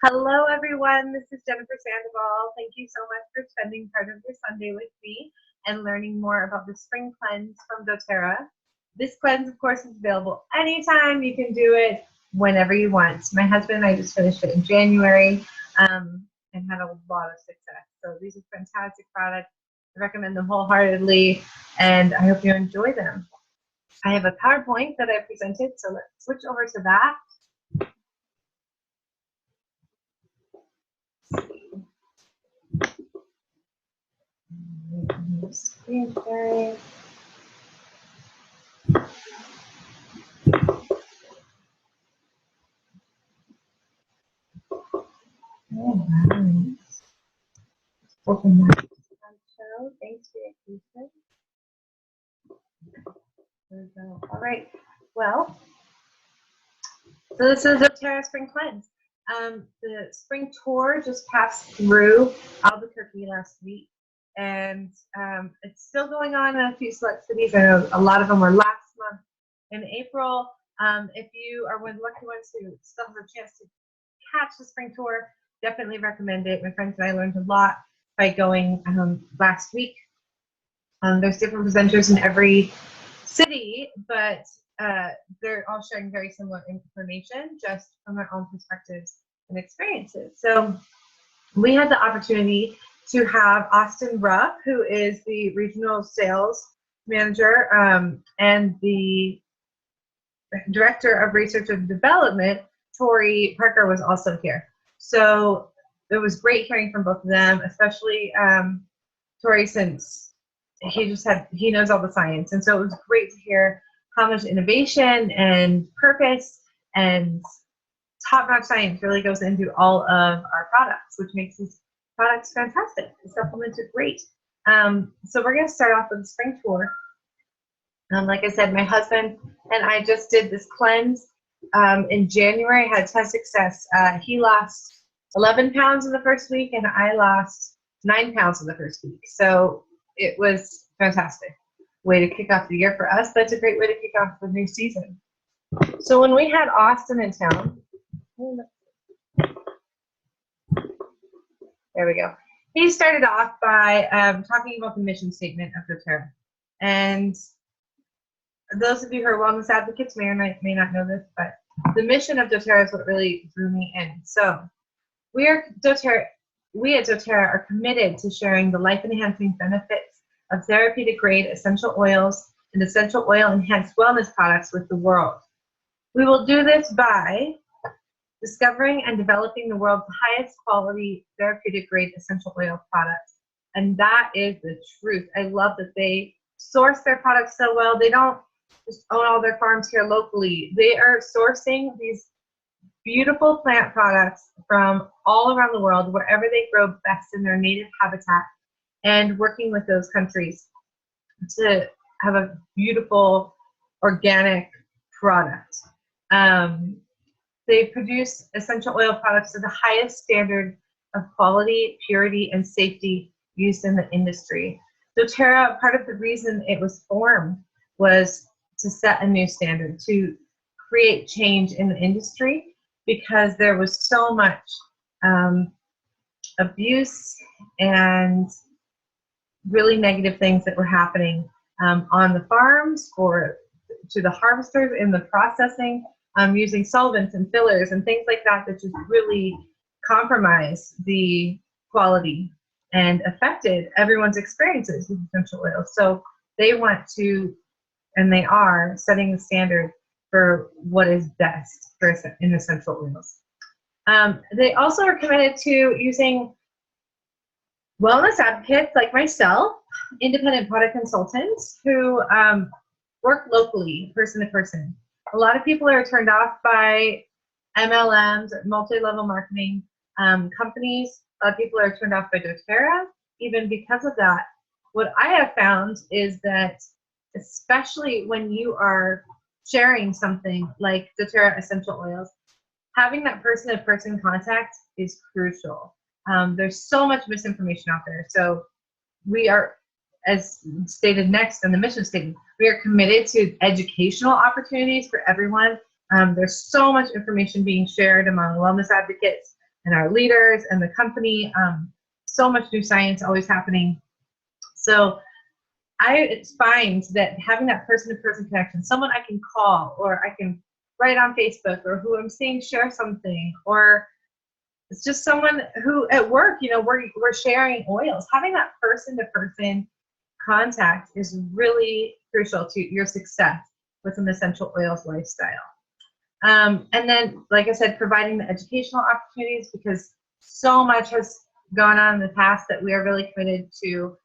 Hello, everyone. This is Jennifer Sandoval. Thank you so much for spending part of your Sunday with me and learning more about the spring cleanse from doTERRA. This cleanse, of course, is available anytime. You can do it whenever you want. My husband and I just finished it in January and had a lot of success. So these are fantastic products. I recommend them wholeheartedly, and I hope you enjoy them. I have a PowerPoint that I presented, so let's switch over to that. Screen sharing. All right. Open that show. Thanks for your patience. There we go. All right. Well, so this is doTERRA Spring Cleanse. The spring tour just passed through Albuquerque last week, and it's still going on in a few select cities. I know a lot of them were last month in April. If you are one of the lucky ones who still have a chance to catch the spring tour, definitely recommend it. My friends and I learned a lot by going last week. There's different presenters in every city, but they're all sharing very similar information just from their own perspectives and experiences. So we had the opportunity to have Austin Ruff, who is the regional sales manager and the director of research and development, Tory Parker, was also here. So it was great hearing from both of them, especially Tory, since he knows all the science. And so it was great to hear how much innovation and purpose and top-notch science really goes into all of our products, which makes these products fantastic. The supplements are great. So we're going to start off with the spring tour. Like I said, my husband and I just did this cleanse in January, had test success. He lost 11 pounds in the first week, and I lost 9 pounds in the first week. So it was fantastic way to kick off the year for us. That's a great way to kick off the new season. So when we had Austin in town, there we go. He started off by talking about the mission statement of doTERRA. And those of you who are wellness advocates may or may not know this, but the mission of doTERRA is what really drew me in. So we at doTERRA are committed to sharing the life-enhancing benefits of therapeutic-grade essential oils and essential oil-enhanced wellness products with the world. We will do this by discovering and developing the world's highest quality therapeutic-grade essential oil products. And that is the truth. I love that they source their products so well. They don't just own all their farms here locally. They are sourcing these beautiful plant products from all around the world, wherever they grow best in their native habitat, and working with those countries to have a beautiful organic product. They produce essential oil products to the highest standard of quality, purity, and safety used in the industry. doTERRA, part of the reason it was formed was to set a new standard, to create change in the industry, because there was so much abuse and really negative things that were happening on the farms or to the harvesters in the processing, using solvents and fillers and things like that that just really compromised the quality and affected everyone's experiences with essential oils. So they want to, and they are, setting the standard for what is best in essential oils. They also are committed to using wellness advocates like myself, independent product consultants who work locally, person to person. A lot of people are turned off by MLMs, multi-level marketing companies. A lot of people are turned off by doTERRA, even because of that. What I have found is that, especially when you are sharing something like doTERRA essential oils, having that person-to-person contact is crucial. There's so much misinformation out there. So we are, as stated next in the mission statement, we are committed to educational opportunities for everyone. There's so much information being shared among wellness advocates and our leaders and the company. So much new science always happening. So I find that having that person-to-person connection, someone I can call, or I can write on Facebook, or who I'm seeing share something, or it's just someone who at work, you know, we're sharing oils. Having that person-to-person contact is really crucial to your success with an essential oils lifestyle. And then, like I said, providing the educational opportunities, because so much has gone on in the past that we are really committed to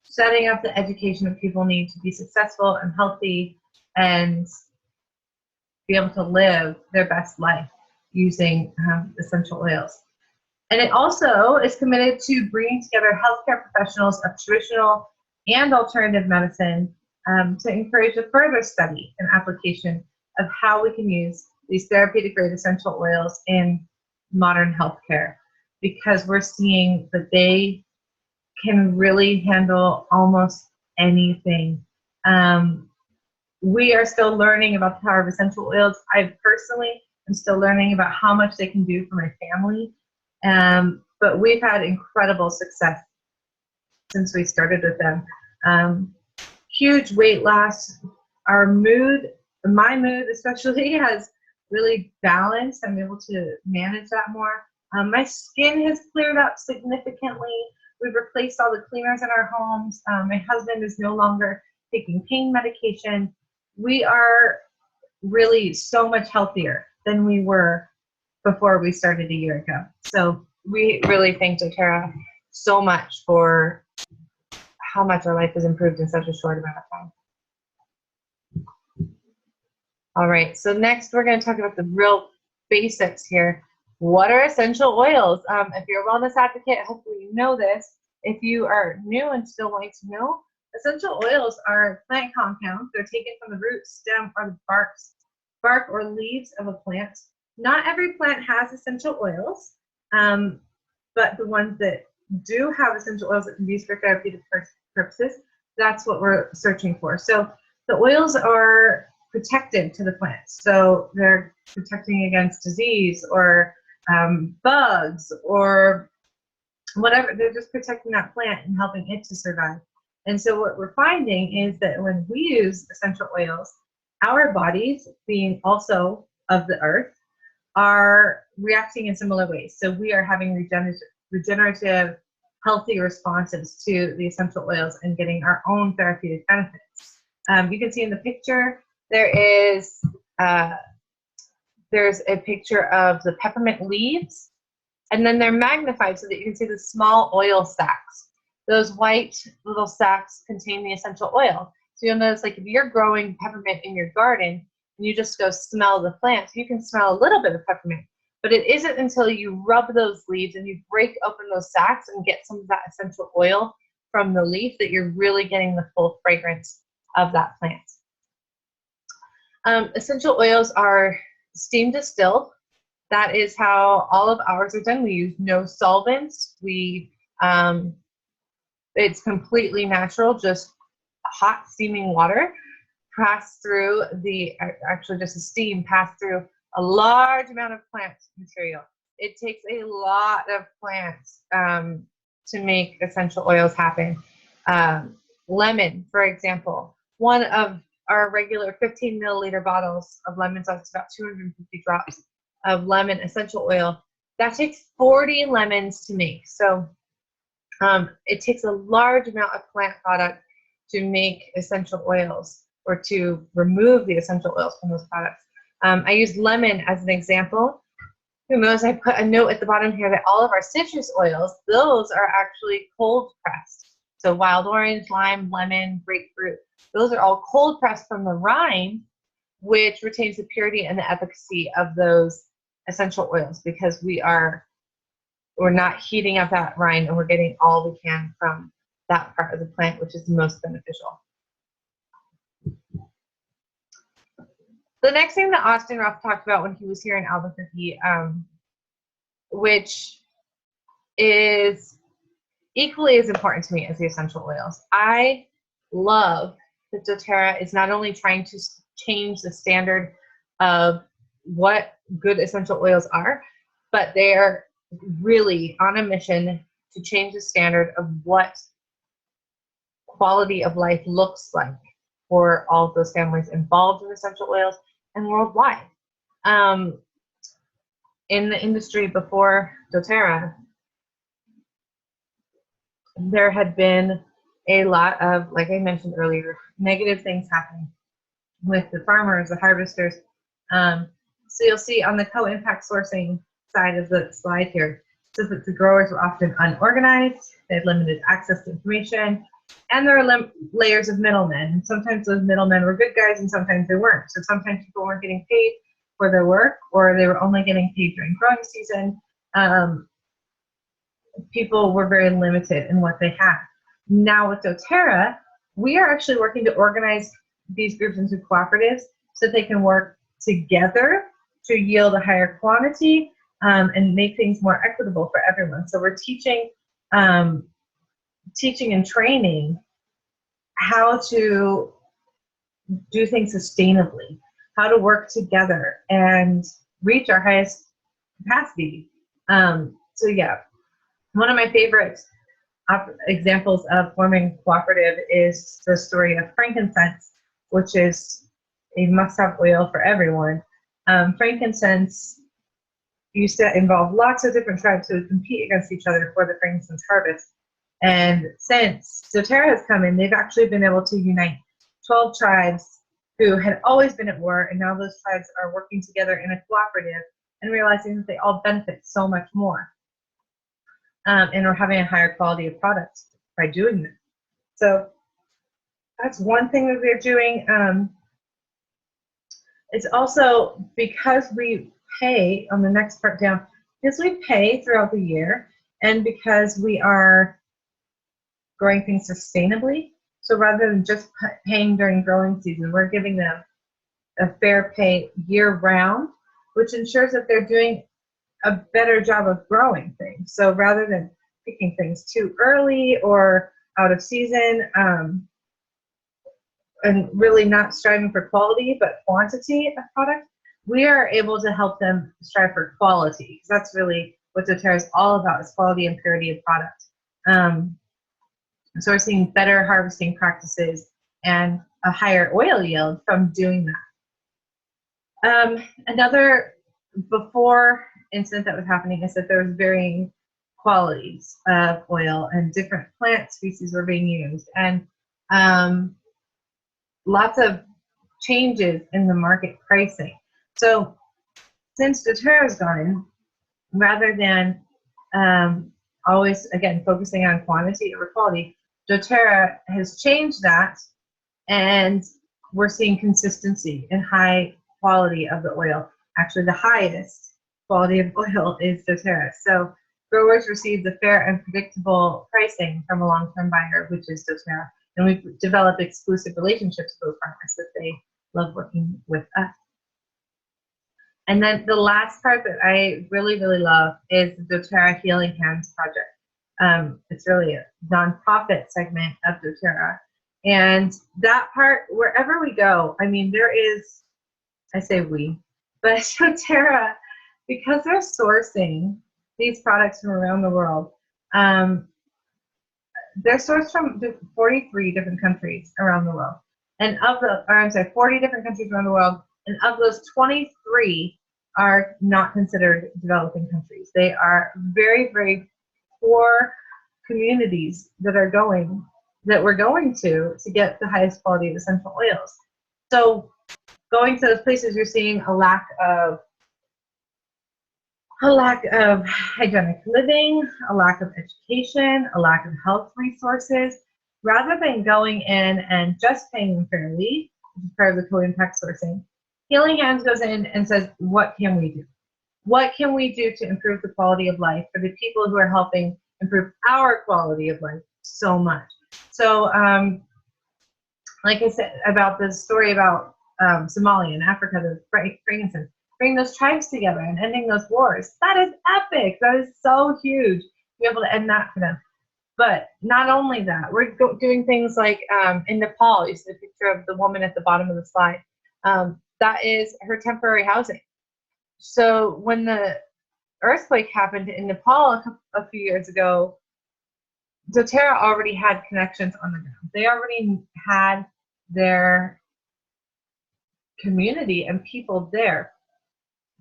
setting up the education that people need to be successful and healthy and be able to live their best life using essential oils. And it also is committed to bringing together healthcare professionals of traditional and alternative medicine to encourage a further study and application of how we can use these therapeutic grade essential oils in modern healthcare, because we're seeing that they can really handle almost anything. We are still learning about the power of essential oils. I personally am still learning about how much they can do for my family. But we've had incredible success since we started with them. Huge weight loss. Our mood, my mood especially, has really balanced. I'm able to manage that more. My skin has cleared up significantly. We've replaced all the cleaners in our homes. My husband is no longer taking pain medication. We are really so much healthier than we were before we started a year ago. So we really thank doTERRA so much for how much our life has improved in such a short amount of time. All right, so next we're going to talk about the real basics here. What are essential oils? If you're a wellness advocate, hopefully you know this. If you are new and still wanting to know, essential oils are plant compounds. They're taken from the root, stem, or the bark or leaves of a plant. Not every plant has essential oils, but the ones that do have essential oils that can be used for therapeutic purposes, that's what we're searching for. So the oils are protective to the plant. So they're protecting against disease or bugs or whatever. They're just protecting that plant and helping it to survive. And so what we're finding is that when we use essential oils, our bodies, being also of the earth, are reacting in similar ways. So we are having regenerative, healthy responses to the essential oils and getting our own therapeutic benefits. You can see in the picture, there's a picture of the peppermint leaves, and then they're magnified so that you can see the small oil sacs. Those white little sacs contain the essential oil. So you'll notice, like, if you're growing peppermint in your garden and you just go smell the plants, you can smell a little bit of peppermint. But it isn't until you rub those leaves and you break open those sacs and get some of that essential oil from the leaf that you're really getting the full fragrance of that plant. Essential oils are steam distilled. That is how all of ours are done. We use no solvents. It's completely natural, just hot steaming water passed through actually just a steam passed through a large amount of plant material. It takes a lot of plants to make essential oils happen. Lemon, for example, one of our regular 15 milliliter bottles of lemon zest, about 250 drops of lemon essential oil. That takes 40 lemons to make. So it takes a large amount of plant product to make essential oils, or to remove the essential oils from those products. I use lemon as an example. You'll notice I put a note at the bottom here that all of our citrus oils, those are actually cold pressed. So wild orange, lime, lemon, grapefruit, those are all cold pressed from the rind, which retains the purity and the efficacy of those essential oils, because we're not heating up that rind and we're getting all we can from that part of the plant, which is the most beneficial. The next thing that Austin Ruff talked about when he was here in Albuquerque, which is equally as important to me as the essential oils. I love that doTERRA is not only trying to change the standard of what good essential oils are, but they are really on a mission to change the standard of what quality of life looks like for all of those families involved in essential oils and worldwide. In the industry before doTERRA, there had been a lot of, like I mentioned earlier, negative things happening with the farmers, the harvesters. So you'll see on the co-impact sourcing side of the slide here, it says that the growers were often unorganized, they had limited access to information, and there are layers of middlemen. Sometimes those middlemen were good guys and sometimes they weren't. So sometimes people weren't getting paid for their work, or they were only getting paid during growing season. People were very limited in what they had. Now with doTERRA, we are actually working to organize these groups into cooperatives so that they can work together to yield a higher quantity and make things more equitable for everyone. So we're teaching and training how to do things sustainably, how to work together and reach our highest capacity. So yeah, one of my favorite examples of forming cooperative is the story of frankincense, which is a must-have oil for everyone. Frankincense used to involve lots of different tribes who would compete against each other for the frankincense harvest. And since doTERRA has come in, they've actually been able to unite 12 tribes who had always been at war, and now those tribes are working together in a cooperative and realizing that they all benefit so much more. And are having a higher quality of product by doing this. So that's one thing that they're doing. It's also because we pay, on the next part down, because we pay throughout the year and because we are growing things sustainably. So rather than just paying during growing season, we're giving them a fair pay year round, which ensures that they're doing a better job of growing things. So rather than picking things too early or out of season, and really not striving for quality but quantity of product, we are able to help them strive for quality. That's really what doTERRA is all about, is quality and purity of product. So we're seeing better harvesting practices and a higher oil yield from doing that. Another before incident that was happening is that there was varying qualities of oil and different plant species were being used, and lots of changes in the market pricing. So since doTERRA has gone in, rather than always, again, focusing on quantity over quality, doTERRA has changed that, and we're seeing consistency and high quality of the oil. Actually, the highest quality of oil is doTERRA. So growers receive the fair and predictable pricing from a long-term buyer, which is doTERRA. And we've developed exclusive relationships with those farmers that they love working with us. And then the last part that I really, really love is the doTERRA Healing Hands project. It's really a nonprofit segment of doTERRA. And that part, wherever we go, I mean, there is, I say we, but doTERRA, because they're sourcing these products from around the world, they're sourced from 43 different countries around the world. And of the, or I'm sorry, 40 different countries around the world, and of those, 23 are not considered developing countries. They are very, very poor communities that we're going to get the highest quality of essential oils. So going to those places, you're seeing a lack of hygienic living, a lack of education, a lack of health resources. Rather than going in and just paying them fairly, which is part of the co-impact sourcing, Healing Hands goes in and says, what can we do? What can we do to improve the quality of life for the people who are helping improve our quality of life so much? So, like I said about the story about Somalia and Africa, the frankincense, bring those tribes together and ending those wars. That is epic. That is so huge to be able to end that for them. But not only that, we're doing things like in Nepal, you see the picture of the woman at the bottom of the slide. That is her temporary housing. So when the earthquake happened in Nepal a few years ago, doTERRA already had connections on the ground. They already had their community and people there.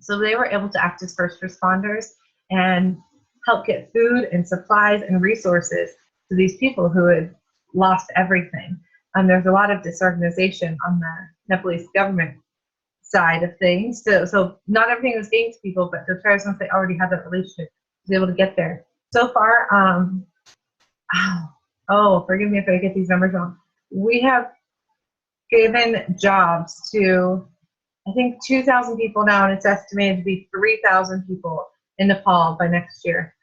So they were able to act as first responders and help get food and supplies and resources to these people who had lost everything. There's a lot of disorganization on the Nepalese government side of things. So not everything was getting to people, but doTERRA, since they already had that relationship, was able to get there. So far, forgive me if I get these numbers wrong. We have given jobs to, I think, 2,000 people now, and it's estimated to be 3,000 people in Nepal by next year.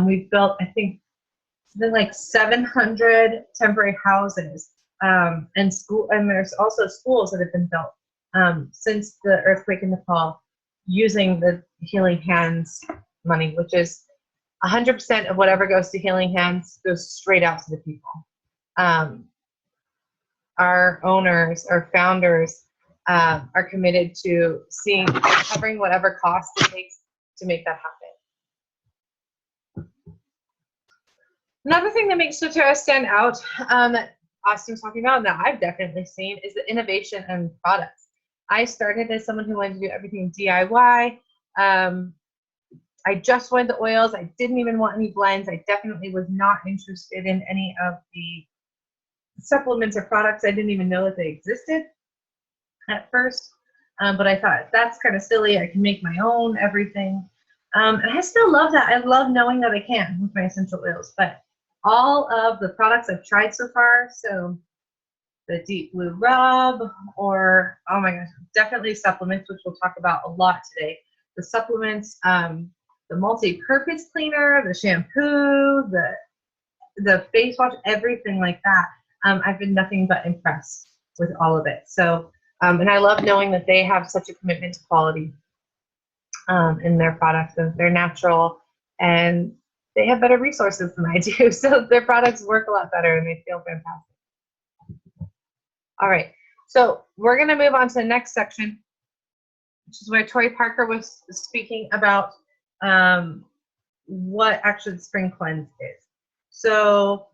We've built, I think, something like 700 temporary houses, and there's also schools that have been built since the earthquake in Nepal, using the Healing Hands money, which is 100% of whatever goes to Healing Hands goes straight out to the people. Our owners, our founders, are committed to covering whatever cost it takes to make that happen. Another thing that makes doTERRA stand out, that Austin's talking about, and that I've definitely seen, is the innovation and products. I started as someone who wanted to do everything DIY. I just wanted the oils. I didn't even want any blends. I definitely was not interested in any of the supplements or products. I didn't even know that they existed at first, but I thought, that's kind of silly. I can make my own everything. And I still love that. I love knowing that I can with my essential oils. But all of the products I've tried so far, so the Deep Blue Rub, or, oh my gosh, definitely supplements, which we'll talk about a lot today. The supplements, the multi-purpose cleaner, the shampoo, the face wash, everything like that. I've been nothing but impressed with all of it. So, and I love knowing that they have such a commitment to quality in their products, and they're natural, and they have better resources than I do. So their products work a lot better, and they feel fantastic. All right, so we're going to move on to the next section, which is where Tory Parker was speaking about what actually the Spring Cleanse is. So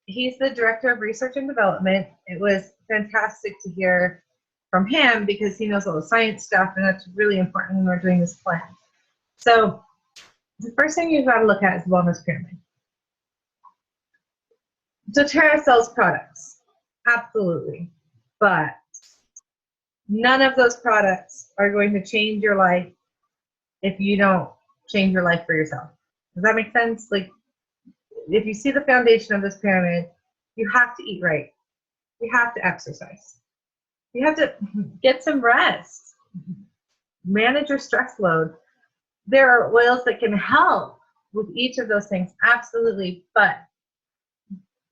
he's the Director of Research and Development. It was fantastic to hear from him because he knows all the science stuff, and that's really important when we're doing this cleanse. So the first thing you've got to look at is the wellness pyramid. doTERRA sells products, absolutely, but none of those products are going to change your life if you don't change your life for yourself. Does that make sense? Like, if you see the foundation of this pyramid, you have to eat right. You have to exercise. You have to get some rest. Manage your stress load. There are oils that can help with each of those things, absolutely, but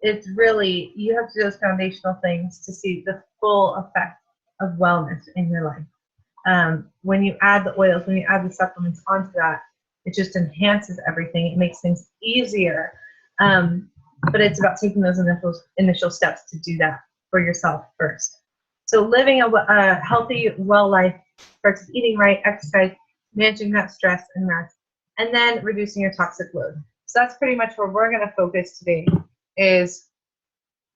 it's really, you have to do those foundational things to see the full effect of wellness in your life. When you add the oils, when you add the supplements onto that, it just enhances everything. It makes things easier. But it's about taking those initial steps to do that for yourself first. So living a healthy, well life starts with eating right, exercise, managing that stress and rest, and then reducing your toxic load. So that's pretty much where we're going to focus today, is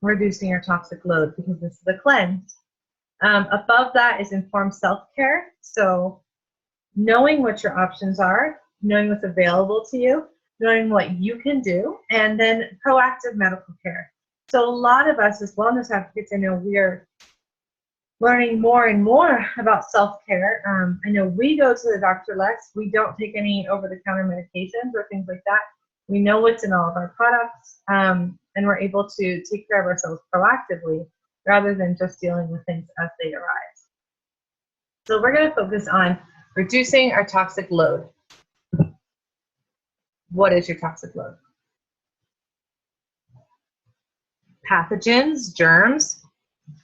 reducing your toxic load, because this is a cleanse. Above that is informed self-care. So knowing what your options are, knowing what's available to you, knowing what you can do, and then proactive medical care. So a lot of us as wellness advocates, I know we're learning more and more about self-care. I know we go to the doctor less. We don't take any over-the-counter medications or things like that. We know what's in all of our products, and we're able to take care of ourselves proactively rather than just dealing with things as they arise. So we're going to focus on reducing our toxic load. What is your toxic load? Pathogens, germs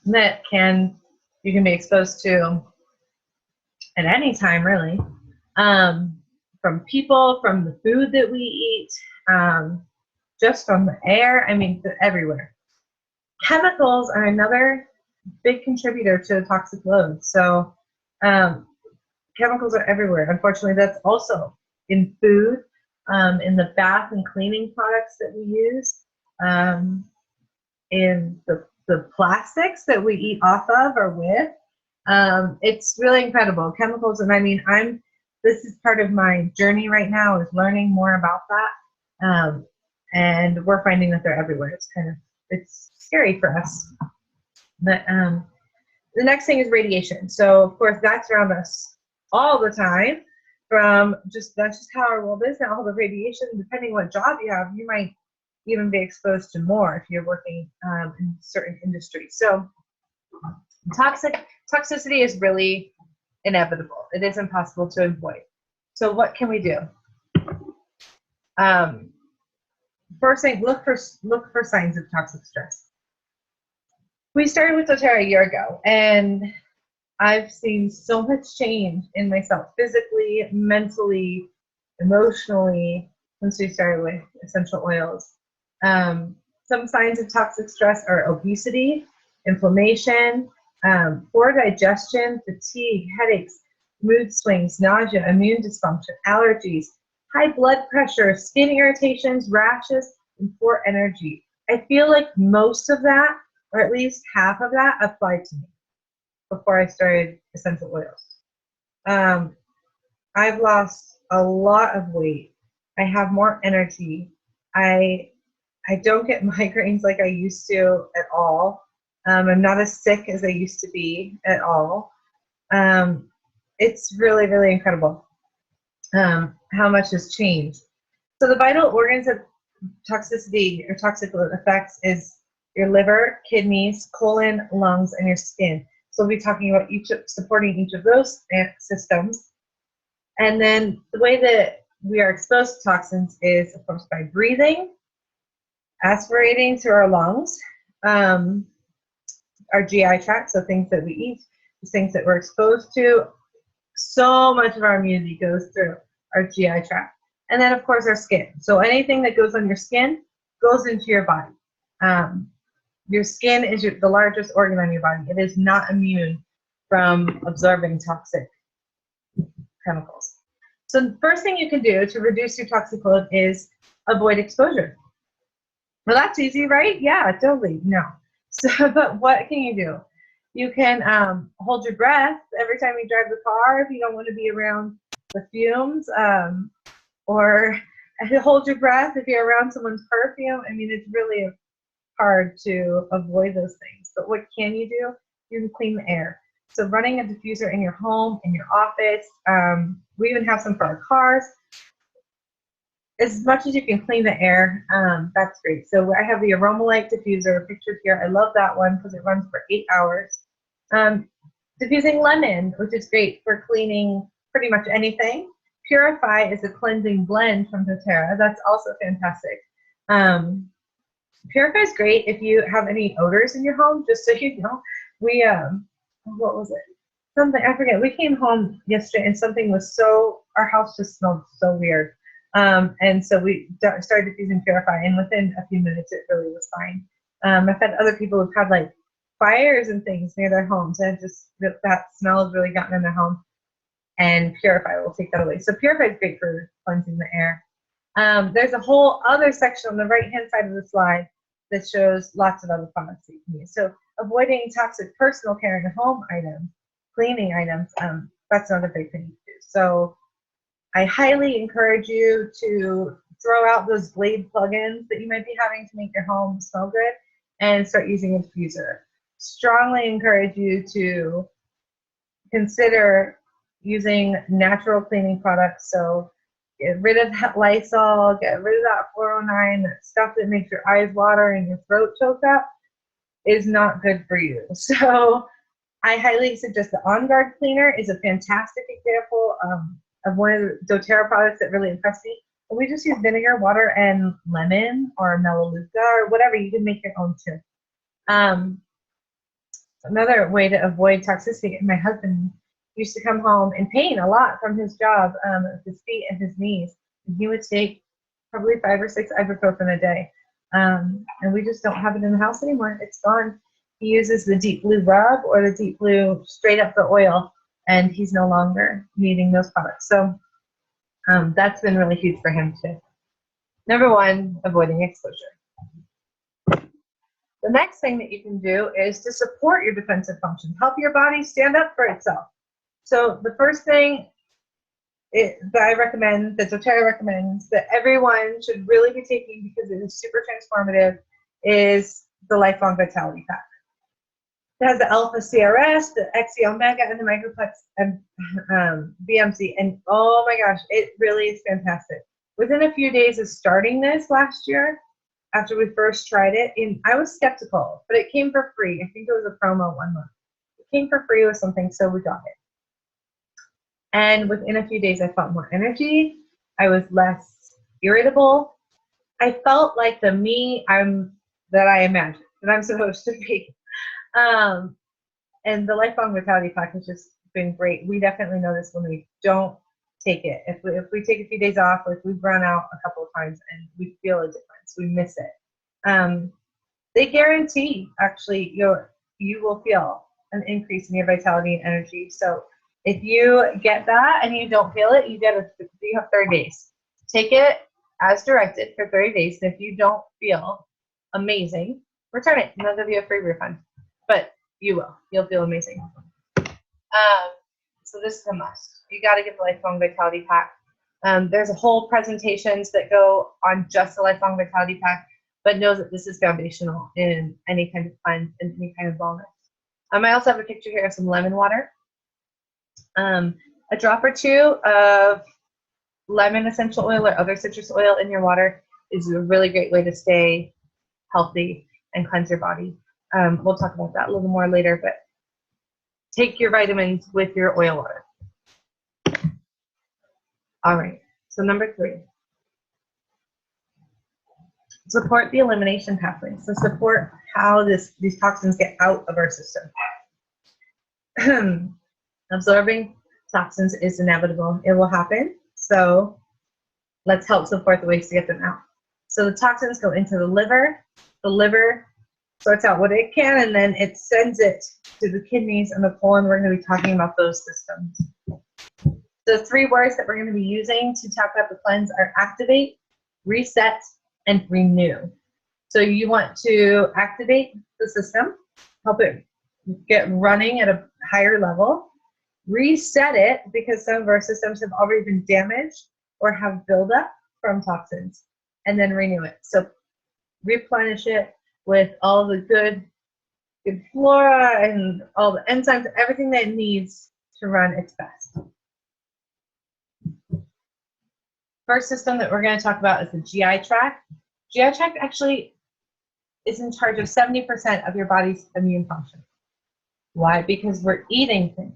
that you can be exposed to at any time, really, from people, from the food that we eat, just from the air. I mean, everywhere. Chemicals are another big contributor to the toxic load. So chemicals are everywhere. Unfortunately, that's also in food, in the bath and cleaning products that we use, in the plastics that we eat off of or with. It's really incredible. Chemicals, and I mean, this is part of my journey right now, is learning more about that. And we're finding that they're everywhere. It's scary for us. But the next thing is radiation. So of course that's around us all the time. That's just how our world is now. All the radiation, depending what job you have, you might even be exposed to more if you're working in certain industries. So toxicity is really inevitable. It is impossible to avoid. So what can we do? First thing, look for signs of toxic stress. We started with doTERRA a year ago, and I've seen so much change in myself, physically, mentally, emotionally, since we started with essential oils. Some signs of toxic stress are obesity, inflammation, poor digestion, fatigue, headaches, mood swings, nausea, immune dysfunction, allergies, high blood pressure, skin irritations, rashes, and poor energy. I feel like most of that, or at least half of that, applied to me before I started essential oils. I've lost a lot of weight. I have more energy. I don't get migraines like I used to at all. I'm not as sick as I used to be at all. It's really, really incredible how much has changed. So the vital organs of toxicity or toxic effects is your liver, kidneys, colon, lungs, and your skin. So we'll be talking about supporting each of those systems. And then the way that we are exposed to toxins is, of course, by breathing, aspirating through our lungs, our GI tract, so things that we eat, things that we're exposed to. So much of our immunity goes through our GI tract. And then, of course, our skin. So anything that goes on your skin goes into your body. Your skin is the largest organ on your body. It is not immune from absorbing toxic chemicals. So the first thing you can do to reduce your toxic load is avoid exposure. Well, that's easy, right? Yeah, totally. No. So, but what can you do? You can hold your breath every time you drive the car if you don't want to be around the fumes, or hold your breath if you're around someone's perfume. I mean, it's really hard to avoid those things. But what can you do? You can clean the air. So running a diffuser in your home, in your office, we even have some for our cars. As much as you can clean the air, that's great. So I have the Aromalight diffuser pictured here. I love that one because it runs for 8 hours. Diffusing lemon, which is great for cleaning pretty much anything. Purify is a cleansing blend from doTERRA. That's also fantastic. Purify is great if you have any odors in your home, just so you know. We, what was it? Something, I forget. We came home yesterday and something was our house just smelled so weird. And so we started diffusing Purify, and within a few minutes it really was fine. I've had other people who've had like fires and things near their homes, and that smell has really gotten in their home, and Purify will take that away. So Purify is great for cleansing the air. There's a whole other section on the right-hand side of the slide that shows lots of other products that you can use. So avoiding toxic personal care and home items, cleaning items, that's another big thing to do. So I highly encourage you to throw out those Glade plugins that you might be having to make your home smell good and start using a diffuser. Strongly encourage you to consider using natural cleaning products. So get rid of that Lysol, get rid of that 409, that stuff that makes your eyes water and your throat choke up is not good for you. So I highly suggest the On Guard cleaner is a fantastic example of one of the doTERRA products that really impressed me. And we just use vinegar, water, and lemon or melaleuca or whatever. You can make your own too. Another way to avoid toxicity, my husband used to come home in pain a lot from his job, his feet and his knees. And he would take probably 5 or 6 ibuprofen a day. And we just don't have it in the house anymore. It's gone. He uses the Deep Blue Rub or the Deep Blue straight up the oil, and he's no longer needing those products. So That's been really huge for him too. Number one, avoiding exposure. The next thing that you can do is to support your defensive function. Help your body stand up for itself. So the first thing that I recommend, that doTERRA recommends, that everyone should really be taking because it is super transformative, is the Lifelong Vitality Pack. It has the Alpha CRS, the XE Omega, and the Microplex and BMC. And oh my gosh, it really is fantastic. Within a few days of starting this last year, after we first tried it, and I was skeptical, but it came for free. I think it was a promo 1 month. It came for free with something, so we got it. And within a few days, I felt more energy. I was less irritable. I felt like the me that I imagined, that I'm supposed to be. And the Lifelong Vitality Pack has just been great. We definitely notice when we don't take it. If we take a few days off, or if we've run out a couple of times and we feel a difference, we miss it. They guarantee, actually, you will feel an increase in your vitality and energy. So if you get that and you don't feel it, you have 30 days. Take it as directed for 30 days. And if you don't feel amazing, return it, and they'll give you a free refund. But you will. You'll feel amazing. So this is a must. You got to get the Lifelong Vitality Pack. There's a whole presentations that go on just the Lifelong Vitality Pack, but know that this is foundational in any kind of cleanse and any kind of wellness. I also have a picture here of some lemon water. A drop or two of lemon essential oil or other citrus oil in your water is a really great way to stay healthy and cleanse your body. We'll talk about that a little more later, but take your vitamins with your oil water. All right, so number 3. Support the elimination pathway. So support how these toxins get out of our system. Absorbing toxins is inevitable. It will happen. So let's help support the ways to get them out. So the toxins go into the liver. The liver sorts out what it can, and then it sends it to the kidneys and the colon. We're going to be talking about those systems. The 3 words that we're going to be using to talk about the cleanse are activate, reset, and renew. So you want to activate the system, help it get running at a higher level, reset it because some of our systems have already been damaged or have buildup from toxins, and then renew it. So replenish it with all the good flora and all the enzymes, everything that it needs to run its best. First system that we're going to talk about is the GI tract. GI tract actually is in charge of 70% of your body's immune function. Why? Because we're eating things.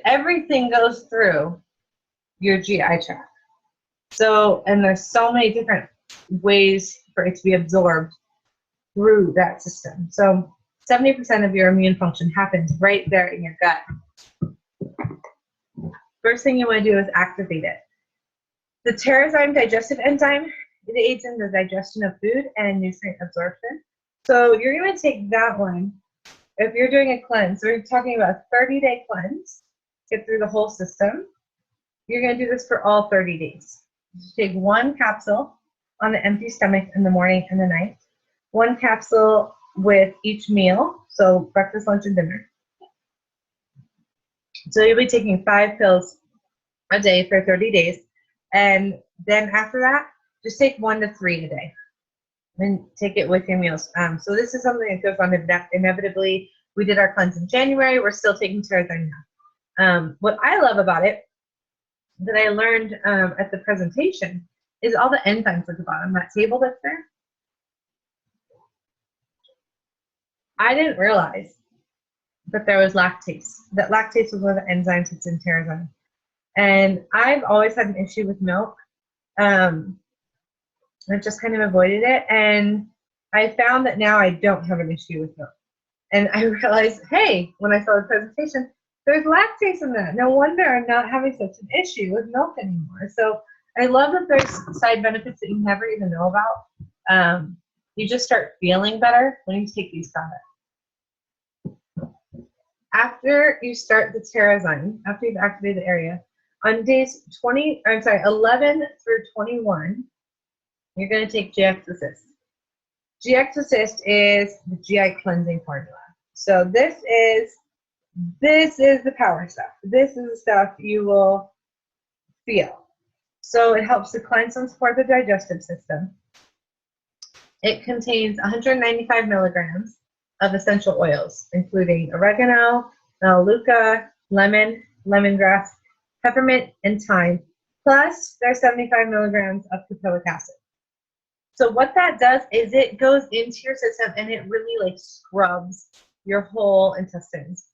Everything goes through your GI tract. So, and there's so many different ways for it to be absorbed through that system. So 70% of your immune function happens right there in your gut. First thing you want to do is activate it. The Terrazyme digestive enzyme, it aids in the digestion of food and nutrient absorption. So you're going to take that one. If you're doing a cleanse, we're talking about a 30-day cleanse, get through the whole system. You're going to do this for all 30 days. You take 1 capsule on an empty stomach in the morning and the night, 1 capsule with each meal, so breakfast, lunch, and dinner. So you'll be taking 5 pills a day for 30 days, and then after that, just take 1 to 3 a day, and take it with your meals. So this is something that goes on inevitably. We did our cleanse in January. We're still taking Terrazyme now. What I love about it, that I learned at the presentation, is all the enzymes at the bottom, that table that's there. I didn't realize that there was lactase. That lactase was one of the enzymes that's in Terrazyme. And I've always had an issue with milk. I've just kind of avoided it. And I found that now I don't have an issue with milk. And I realized, hey, when I saw the presentation, there's lactase in that. No wonder I'm not having such an issue with milk anymore. So I love that there's side benefits that you never even know about. You just start feeling better when you take these products. After you start the Terrazyme, after you've activated the area, On days 11 through 21, you're going to take GX Assist. GX Assist is the GI cleansing formula. So this is the power stuff. This is the stuff you will feel. So it helps to cleanse and support the digestive system. It contains 195 milligrams of essential oils, including oregano, melaleuca, lemon, lemongrass, peppermint, and thyme. Plus, there's 75 milligrams of caprylic acid. So what that does is it goes into your system and it really like scrubs your whole intestines.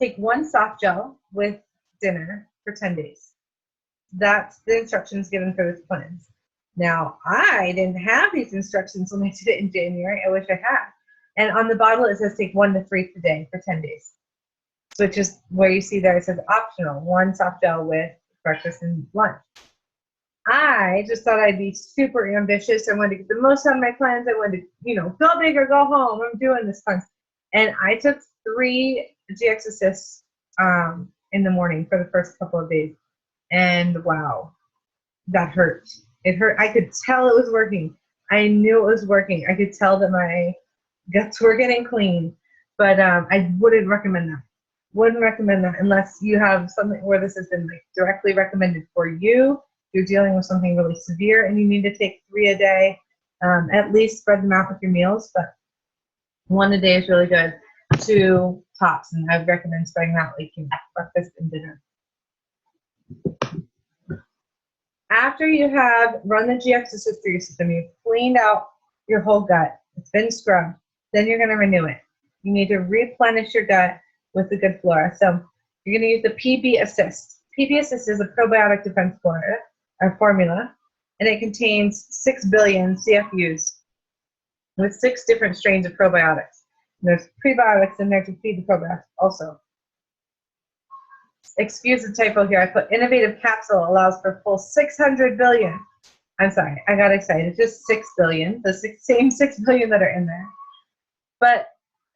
Take one soft gel with dinner for 10 days. That's the instructions given for this cleanse. Now, I didn't have these instructions when I did it in January. I wish I had. And on the bottle, it says take 1 to 3 per day for 10 days. So it's just where you see there, it says optional, 1 soft gel with breakfast and lunch. I just thought I'd be super ambitious. I wanted to get the most out of my cleanse. I wanted to, go big or go home. I'm doing this cleanse. And I took 3 GX Assists in the morning for the first couple of days. And wow, that hurt. It hurt. I could tell it was working. I knew it was working. I could tell that my guts were getting clean. But I wouldn't recommend that. Wouldn't recommend that unless you have something where this has been like directly recommended for you. You're dealing with something really severe and you need to take 3 a day. At least spread them out with your meals, but 1 a day is really good. 2 tops, and I would recommend spreading out like breakfast and dinner. After you have run the GX Assist through your system, you've cleaned out your whole gut, it's been scrubbed, then you're going to renew it. You need to replenish your gut with the good flora. So you're going to use the PB Assist. PB Assist is a probiotic defense formula, and it contains 6 billion CFUs with 6 different strains of probiotics. And there's prebiotics in there to feed the probiotics also. Excuse the typo here. I put innovative capsule allows for full 600 billion. I'm sorry, I got excited. Just 6 billion, the same 6 billion that are in there. But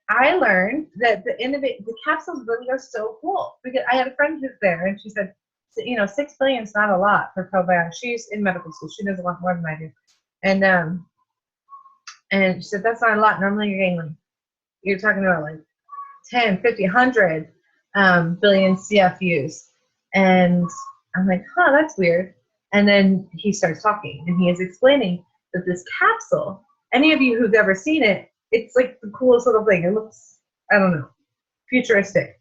I learned that the capsules really are so cool. Because I had a friend who's there, and she said, 6 billion is not a lot for probiotics. She's in medical school. She knows a lot more than I do. And she said, that's not a lot. Normally you're talking about like 10, 50, 100 billion CFUs. And I'm like, that's weird. And then he starts talking, and he is explaining that this capsule, any of you who've ever seen it, it's like the coolest little thing. It looks, I don't know, futuristic.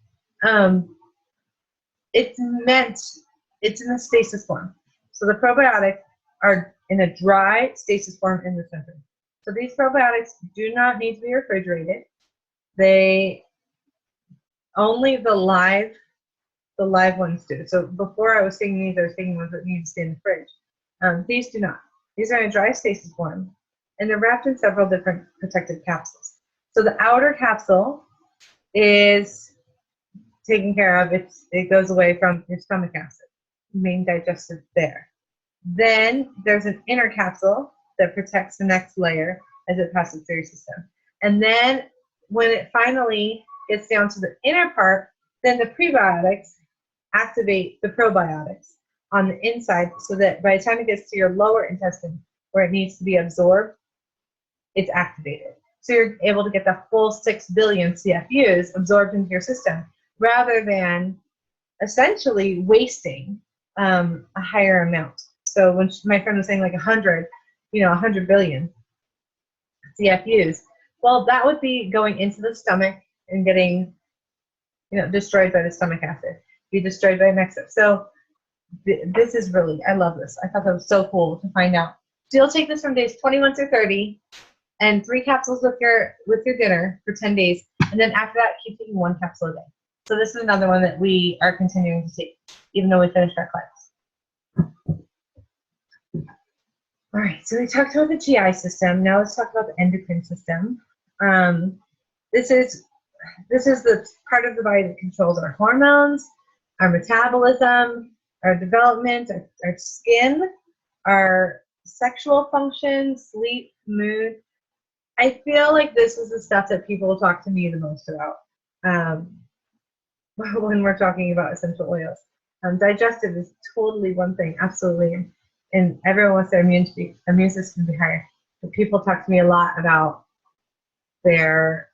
It's in a stasis form. So the probiotics are in a dry stasis form in the center. So these probiotics do not need to be refrigerated. They only the live ones do. So before I was taking these, I was taking ones that need to stay in the fridge. These do not. These are in a dry stasis form, and they're wrapped in several different protective capsules. So the outer capsule is taken care of. It goes away from your stomach acid, main digestive there. Then there's an inner capsule that protects the next layer as it passes through your system. And then when it finally gets down to the inner part, then the prebiotics activate the probiotics on the inside so that by the time it gets to your lower intestine where it needs to be absorbed, it's activated. So you're able to get the full 6 billion CFUs absorbed into your system rather than essentially wasting a higher amount. So when my friend was saying like 100 billion CFUs, well, that would be going into the stomach and getting, destroyed by the stomach acid, be destroyed by next step. So this is really, I love this. I thought that was so cool to find out. So you'll take this from days 21 through 30 and 3 capsules with your dinner for 10 days. And then after that, keep taking 1 capsule a day. So this is another one that we are continuing to take, even though we finished our cleanse. All right, so we talked about the GI system. Now let's talk about the endocrine system. This is the part of the body that controls our hormones, our metabolism, our development, our skin, our sexual function, sleep, mood. I feel like this is the stuff that people talk to me the most about when we're talking about essential oils. Digestive is totally one thing, absolutely. And everyone wants their immune system to be higher. But people talk to me a lot about their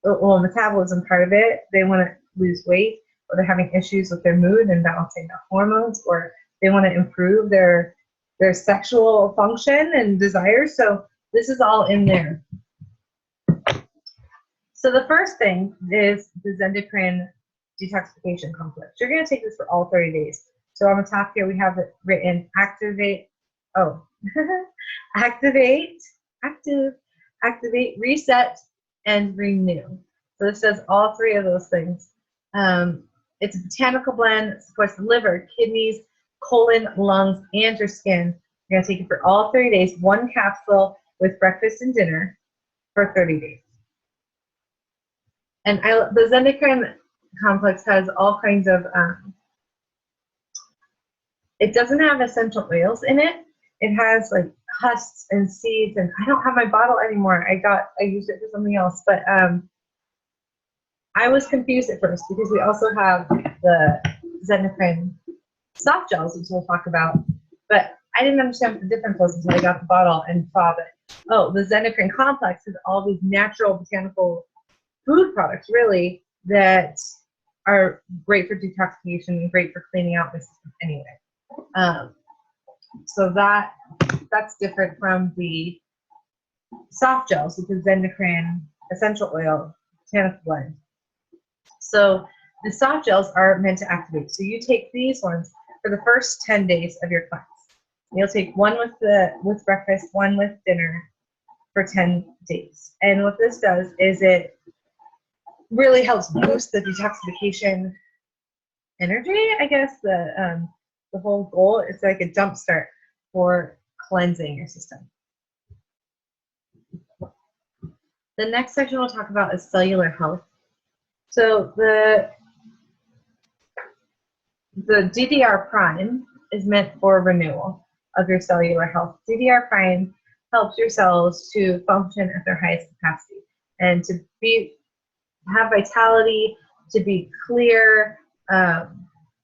metabolism part of it. They want to lose weight, or they're having issues with their mood and balancing their hormones, or they want to improve their sexual function and desires. So this is all in there. So the first thing is the endocrine detoxification complex. You're going to take this for all 30 days. So on the top here, we have it written activate, activate, reset, and renew. So this does all three of those things. It's a botanical blend that supports the liver, kidneys, colon, lungs, and your skin. You're going to take it for all 30 days, one capsule with breakfast and dinner for 30 days. And the endocrine complex has all kinds of, it doesn't have essential oils in it. It has like husks and seeds, and I don't have my bottle anymore. I used it for something else, but I was confused at first because we also have the endocrine soft gels, which we'll talk about, but I didn't understand what the difference was until I got the bottle and saw that, oh, the endocrine complex is all these natural botanical food products, really, that are great for detoxification and great for cleaning out the system anyway. So that's different from the soft gels, which is endocrine essential oil botanical blend. So the soft gels are meant to activate. So you take these ones for the first 10 days of your cleanse. You'll take one with breakfast, one with dinner for 10 days. And what this does is it really helps boost the detoxification energy, I guess. The whole goal is like a jump start for cleansing your system. The next section we'll talk about is cellular health. So the DDR prime is meant for renewal of your cellular health. DDR prime helps your cells to function at their highest capacity and to have vitality, to be clear,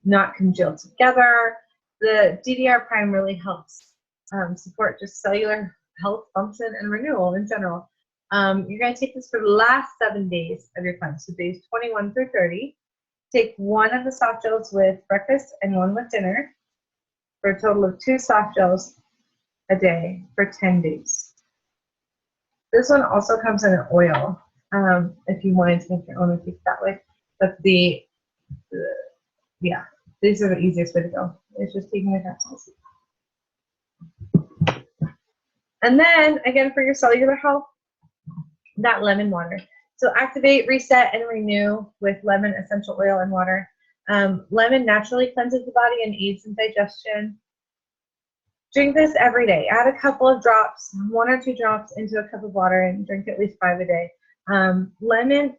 not congealed together. The DDR prime really helps support just cellular health, function, and renewal in general. You're going to take this for the last 7 days of your cleanse, so days 21 through 30. Take one of the soft gels with breakfast and one with dinner for a total of 2 soft gels a day for 10 days. This one also comes in an oil if you wanted to make your own and take it that way. But yeah, these are the easiest way to go. It's just taking the capsules. And then, again, for your cellular health, that lemon water. So activate, reset, and renew with lemon essential oil and water. Lemon naturally cleanses the body and aids in digestion. Drink this every day. Add a couple of drops, 1 or 2 drops into a cup of water, and drink at least 5 a day. Lemon,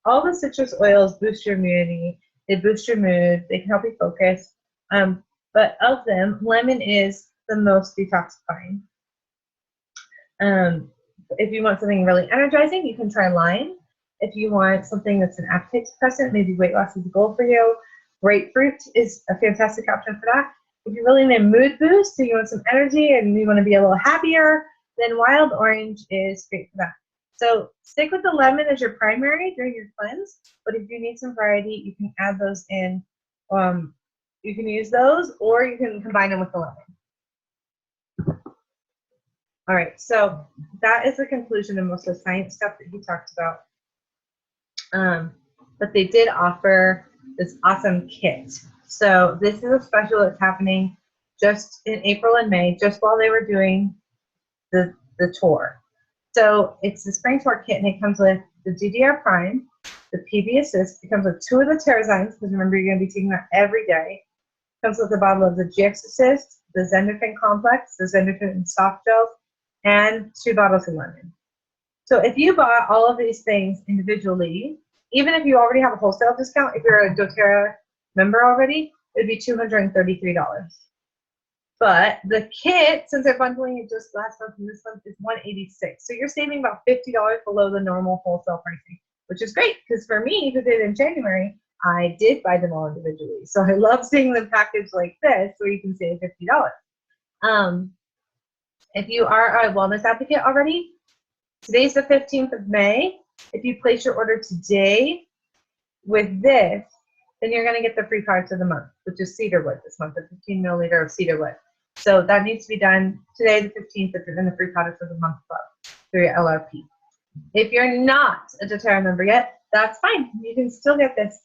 all the citrus oils boost your immunity. They boost your mood. They can help you focus. But of them, lemon is the most detoxifying. If you want something really energizing, you can try lime. If you want something that's an appetite suppressant, maybe weight loss is a goal for you, grapefruit is a fantastic option for that. If you really need a mood boost, so you want some energy and you want to be a little happier, then wild orange is great for that. So stick with the lemon as your primary during your cleanse, but if you need some variety, you can add those in. You can use those, or you can combine them with the lemon. All right, so that is the conclusion of most of the science stuff that he talked about. But they did offer this awesome kit. So this is a special that's happening just in April and May, just while they were doing the tour. So it's the spring tour kit, and it comes with the DDR prime, the PB assist. It comes with 2 of the Terrazymes, because remember, you're going to be taking that every day. It comes with a bottle of the GX assist, the endocrine complex, the endocrine soft gels, and 2 bottles of lemon. So if you bought all of these things individually, even if you already have a wholesale discount, if you're a doTERRA member already, it would be $233. But the kit, since they're bundling it just last month and this month, is $186. So you're saving about $50 below the normal wholesale pricing, which is great, because for me, who did it in January, I did buy them all individually. So I love seeing them packaged like this where you can save $50. If you are a wellness advocate already, today's the 15th of May. If you place your order today with this, then you're going to get the free products of the month, which is cedarwood this month, a 15 milliliter of cedarwood. So that needs to be done today, the 15th, if you're in the free products of the month club through your LRP. If you're not a doTERRA member yet, that's fine. You can still get this.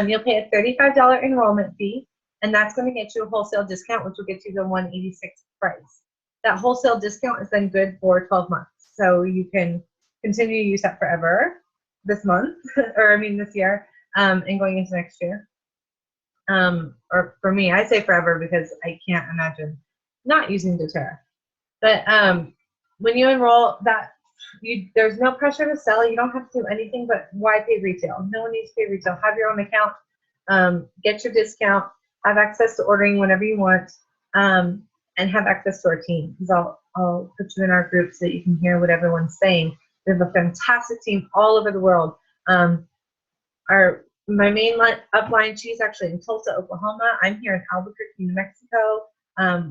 You'll pay a $35 enrollment fee, and that's going to get you a wholesale discount, which will get you the $186 price. That wholesale discount is then good for 12 months. So you can continue to use that forever this month, or I mean this year, and going into next year. Or for me, I say forever because I can't imagine not using doTERRA. But when you enroll, there's no pressure to sell. You don't have to do anything, but why pay retail? No one needs to pay retail. Have your own account, get your discount, have access to ordering whenever you want, and have access to our team. Because I'll put you in our group so that you can hear what everyone's saying. We have a fantastic team all over the world. My main upline, she's actually in Tulsa, Oklahoma. I'm here in Albuquerque, New Mexico.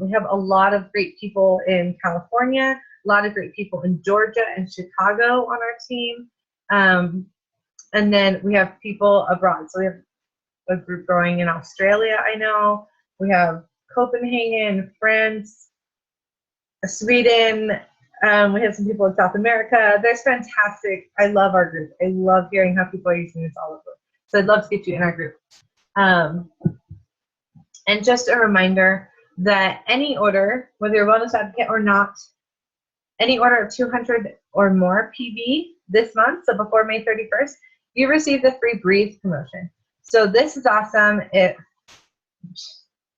We have a lot of great people in California, a lot of great people in Georgia and Chicago on our team. And then we have people abroad. So we have a group growing in Australia, I know. We have Copenhagen, France, Sweden. We have some people in South America. They're fantastic. I love our group. I love hearing how people are using this all over. So I'd love to get you in our group. And just a reminder that any order, whether you're a wellness advocate or not, any order of 200 or more PV this month, so before May 31st, you receive the free Breathe promotion. So this is awesome.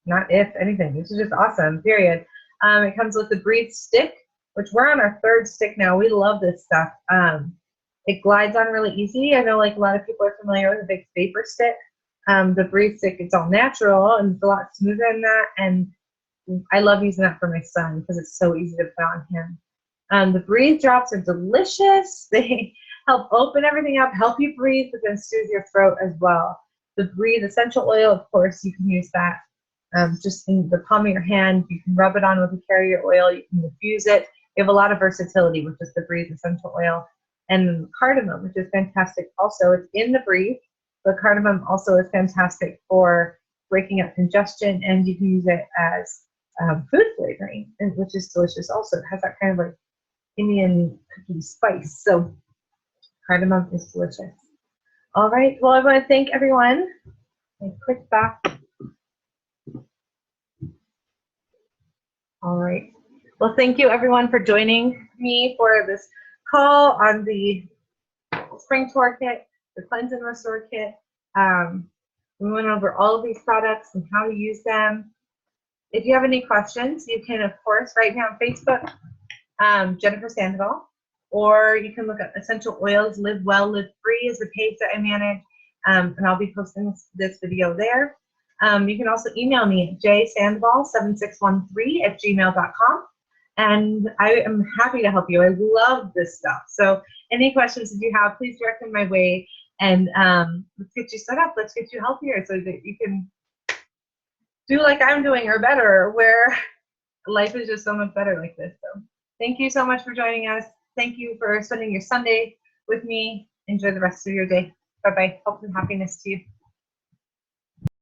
Not if anything, this is just awesome, period. It comes with the Breathe stick, which we're on our 3rd stick now. We love this stuff. It glides on really easy. I know like a lot of people are familiar with a big vapor stick. The Breathe stick, it's all natural and it's a lot smoother than that. And I love using that for my son because it's so easy to put on him. The Breathe drops are delicious. They help open everything up, help you breathe, but then soothe your throat as well. The Breathe essential oil, of course, you can use that just in the palm of your hand. You can rub it on with a carrier oil. You can infuse it. You have a lot of versatility with just the Breathe essential oil. And cardamom, which is fantastic also. It's in the Breathe. The cardamom also is fantastic for breaking up congestion, and you can use it as food flavoring, which is delicious also. It has that kind of like Indian cookie spice. So cardamom is delicious. All right. Well, I want to thank everyone. And click back. All right. Well, thank you everyone for joining me for this call on the Spring Tour Kit, the Cleanse and Restore Kit. We went over all of these products and how to use them. If you have any questions, you can, of course, write me on Facebook, Jennifer Sandoval, or you can look up Essential Oils, Live Well, Live Free is the page that I manage, and I'll be posting this video there. You can also email me at jsandoval7613@gmail.com. And I am happy to help you. I love this stuff. So any questions that you have, please direct them my way. And let's get you set up. Let's get you healthier so that you can do like I'm doing or better, where life is just so much better like this. So thank you so much for joining us. Thank you for spending your Sunday with me. Enjoy the rest of your day. Bye-bye. Health and happiness to you.